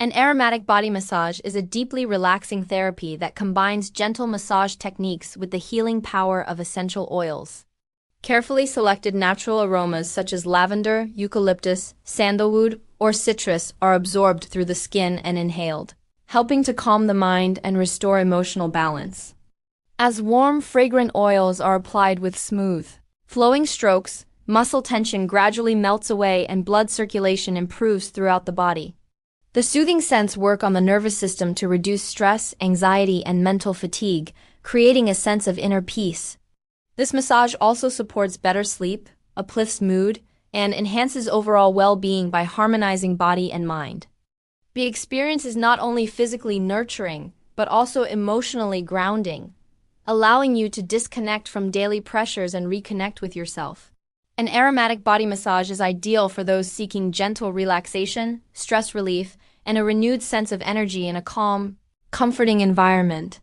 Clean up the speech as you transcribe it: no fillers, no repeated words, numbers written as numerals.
An aromatic body massage is a deeply relaxing therapy that combines gentle massage techniques with the healing power of essential oils. Carefully selected natural aromas such as lavender, eucalyptus, sandalwood, or citrus are absorbed through the skin and inhaled, helping to calm the mind and restore emotional balance. As warm, fragrant oils are applied with smooth, flowing strokes, muscle tension gradually melts away and blood circulation improves throughout the body. The soothing scents work on the nervous system to reduce stress, anxiety, and mental fatigue, creating a sense of inner peace. This massage also supports better sleep, uplifts mood, and enhances overall well-being by harmonizing body and mind. The experience is not only physically nurturing, but also emotionally grounding, allowing you to disconnect from daily pressures and reconnect with yourself. An aromatic body massage is ideal for those seeking gentle relaxation, stress relief, and a renewed sense of energy in a calm, comforting environment.